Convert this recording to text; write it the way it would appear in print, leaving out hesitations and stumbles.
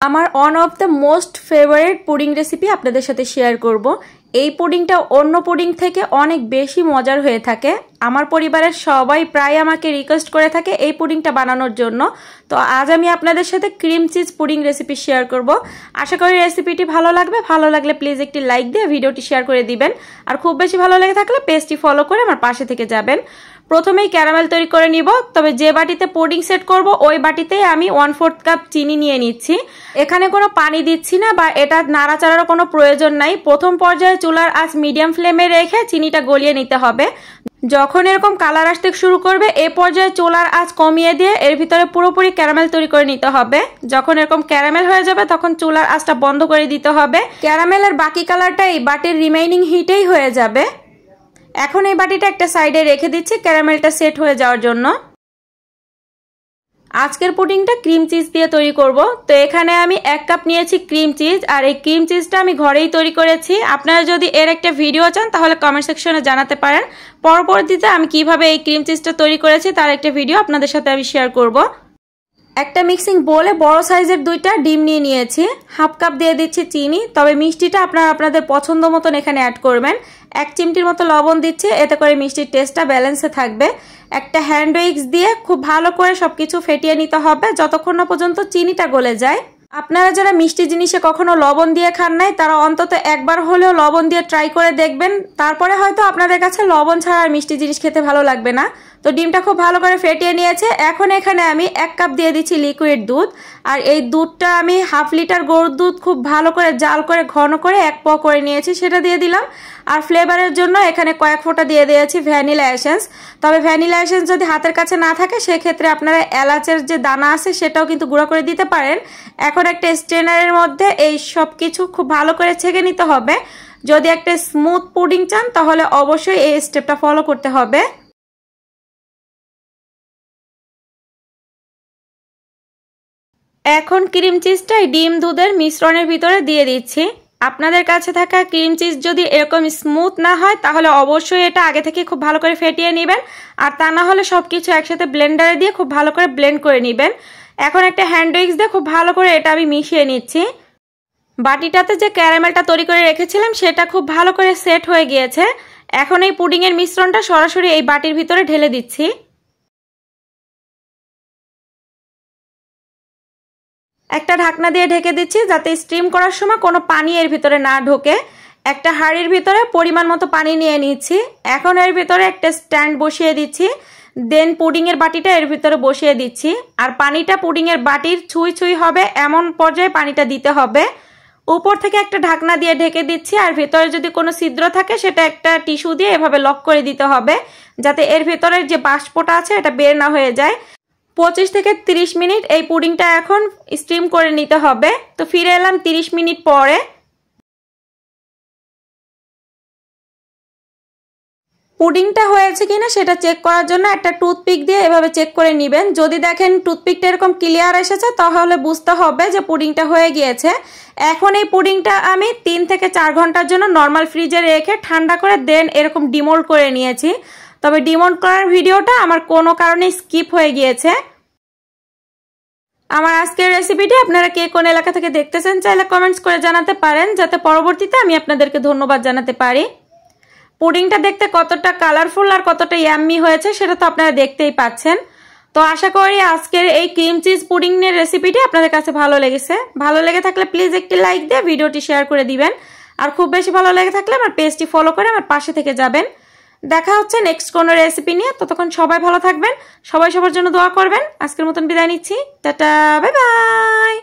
আমার one of the most favourite pudding recipe আপনাদের সাথে শেয়ার করব। এই পুডিংটা অন্য পুডিং থেকে অনেক বেশি মজার হয়ে থাকে। আমার পরিবারের সবাই প্রায় আমাকে রিকোয়েস্ট করে থাকে এই পুডিংটা বানানোর জন্য। তো আজ আমি আপনাদের সাথে cream cheese pudding recipe share করব। আশা করি রেসিপিটি ভালো লাগবে। ভালো লাগলে প্লিজ একটি লাইক দিয়ে ভিডিওটি শেয়ার করে দিবেন। আর খুব বেশি ভালো লেগে থাকলে পেজটি ফলো করে আমার পাশে থেকে যাবেন। প্রথমেই ক্যারামেল তৈরি করে নিব। তবে যে বাটিতে পুডিং সেট করব ওই বাটিতেই আমি 1/4 কাপ চিনি নিয়ে নিচ্ছি। এখানে কোনো পানি দিচ্ছি না বা এটা নাড়াচাড়ার কোনো প্রয়োজন নাই। প্রথম পর্যায়ে চুলার আঁচ মিডিয়াম ফ্লেমে রেখে চিনিটা গলিয়ে নিতে হবে। যখন এরকম কালার আসতে শুরু করবে এই পর্যায়ে চুলার আঁচ কমিয়ে দিয়ে এর ভিতরে পুরোপুরি ক্যারামেল তৈরি করে নিতে হবে। যখন এরকম ক্যারামেল হয়ে যাবে তখন চুলার আঁচটা বন্ধ করে দিতে হবে। ক্যারামেলের বাকি কালারটা এই বাটির রিমেইনিং হিটেই হয়ে যাবে। এখন এই বাটিটা একটা সাইডে রেখে দিচ্ছি ক্যারামেলটা সেট হয়ে যাওয়ার জন্য। আজকের পুডিংটা ক্রিম চিজ দিয়ে তৈরি করব। তো এখানে আমি 1 কাপ নিয়েছি ক্রিম চিজ। আর এই ক্রিম চিজটা আমি ঘরেই তৈরি করেছি। আপনারা যদি এর একটা ভিডিও চান তাহলে কমেন্ট সেকশনে জানাতে পারেন। পরবর্তীতে আমি কিভাবে এই ক্রিম চিজটা তৈরি করেছি তার একটা ভিডিও আপনাদের সাথে আমি শেয়ার করব। একটা মিক্সিং বোলে বড় সাইজের 2টা ডিম নিয়ে নিয়েছি। 1/2 কাপ দিয়ে দিচ্ছি চিনি। তবে মিষ্টিটা আপনারা আপনাদের পছন্দ মতন এখানে অ্যাড করবেন। 1 চিমটির মতো লবণ দিচ্ছি, এতে করে মিষ্টির টেস্টটা ব্যালেন্সে থাকবে। একটা হ্যান্ড উইক্স দিয়ে খুব ভালো করে সবকিছু ফেটিয়ে নিতে হবে যতক্ষণ না পর্যন্ত চিনিটা গলে যায়। আপনারা যারা মিষ্টি জিনিসে কখনো লবণ দিয়ে খান নাই তারা অন্তত একবার হলেও লবণ দিয়ে ট্রাই করে দেখবেন। তারপরে হয়তো আপনাদের কাছে লবণ ছাড়া আর মিষ্টি জিনিস খেতে ভালো লাগবে না। তো ডিমটা খুব ভালো করে ফেটিয়ে নিয়েছে। এখন এখানে আমি 1 কাপ দিয়ে দিচ্ছি লিকুইড দুধ। আর এই দুধটা আমি 1/2 লিটার গরুর দুধ খুব ভালো করে জাল করে ঘন করে 1 পোয়া করে নিয়েছি, সেটা দিয়ে দিলাম। আর ফ্লেভারের জন্য এখানে কয়েক ফোঁটা দিয়ে দিয়েছি ভ্যানিলা এসেন্স। তবে ভ্যানিলা এসেন্স যদি হাতের কাছে না থাকে সেক্ষেত্রে আপনারা এলাচের যে দানা আছে সেটাও কিন্তু গুঁড়া করে দিতে পারেন। এখন একটা স্ট্রেনারের মধ্যে এই সব কিছু খুব ভালো করে ছেঁকে নিতে হবে। যদি একটা স্মুথ পুডিং চান তাহলে অবশ্যই এই স্টেপটা ফলো করতে হবে। এখন ক্রিম চিজটা ডিম দুধের মিশ্রণের ভিতরে দিয়ে দিচ্ছি। আপনাদের কাছে থাকা ক্রিম চিজ যদি এরকম স্মুথ না হয় তাহলে অবশ্যই এটা আগে থেকে খুব ভালো করে ফেটিয়ে নেবেন। আর তা না হলে সবকিছু একসাথে ব্লেন্ডারে দিয়ে খুব ভালো করে ব্লেন্ড করে নেবেন। এখন একটা হ্যান্ড উইক্স দিয়ে খুব ভালো করে এটা আমি মিশিয়ে নিচ্ছি। বাটিটাতে যে ক্যারামেলটা তৈরি করে রেখেছিলাম সেটা খুব ভালো করে সেট হয়ে গিয়েছে। এখন এই পুডিংয়ের মিশ্রণটা সরাসরি এই বাটির ভিতরে ঢেলে দিচ্ছি। একটা ঢাকনা দিয়ে ঢেকে দিচ্ছি যাতে স্টিম করার সময় কোনো পানি এর ভিতরে না ঢোকে। একটা হাঁড়ির ভিতরে পরিমাণ মতো পানি নিয়ে নিচ্ছি। এখন এর ভিতরে একটা স্ট্যান্ড বসিয়ে দিচ্ছি। দেন পুডিংয়ের বাটিটা এর ভিতরে বসিয়ে দিচ্ছি। আর পানিটা পুডিংয়ের বাটির ছুঁই ছুঁই হবে এমন পর্যায়ে পানিটা দিতে হবে। উপর থেকে একটা ঢাকনা দিয়ে ঢেকে দিচ্ছি। আর ভিতরে যদি কোনো ছিদ্র থাকে সেটা একটা টিস্যু দিয়ে এভাবে লক করে দিতে হবে যাতে এর ভিতরের যে বাষ্পটা আছে এটা বের না হয়ে যায়। 25 থেকে 30 মিনিট এই পুডিংটা এখন স্টিম করে নিতে হবে। তো ফিরে এলাম 30 মিনিট পরে। পুডিংটা হয়েছে কিনা সেটা চেক করার জন্য একটা টুথপিক দিয়ে এভাবে চেক করে নেবেন। যদি দেখেন টুথপিকটা এরকম ক্লিয়ার এসেছে তাহলে বুঝতে হবে যে পুডিংটা হয়ে গিয়েছে। এখন এই পুডিংটা আমি 3 থেকে 4 ঘন্টার জন্য নর্মাল ফ্রিজে রেখে ঠান্ডা করে দেন এরকম ডিমোল্ড করে নিয়েছি। তবে ডিমোল্ড করার ভিডিওটা আমার কোনো কারণে স্কিপ হয়ে গিয়েছে। আমার আজকের রেসিপিটি আপনারা কে কোন এলাকা থেকে দেখতেছেন চাইলে কমেন্টস করে জানাতে পারেন যাতে পরবর্তীতে আমি আপনাদেরকে ধন্যবাদ জানাতে পারি। পুডিংটা দেখতে কতটা কালারফুল আর কতটা ইয়াম্মি হয়েছে সেটা তো আপনারা দেখতেই পাচ্ছেন। তো আশা করি আজকের এই ক্রিম চিজ পুডিংয়ের রেসিপিটি আপনাদের কাছে ভালো লেগেছে। ভালো লেগে থাকলে প্লিজ একটি লাইক দিয়ে ভিডিওটি শেয়ার করে দিবেন। আর খুব বেশি ভালো লেগে থাকলে আমার পেজটি ফলো করে আমার পাশে থেকে যাবেন। দেখা হচ্ছে নেক্সট কোনো রেসিপি নিয়ে। ততক্ষণ সবাই ভালো থাকবেন, সবাই সবার জন্য দোয়া করবেন। আজকের মতন বিদায় নিচ্ছি। Tata, bye bye.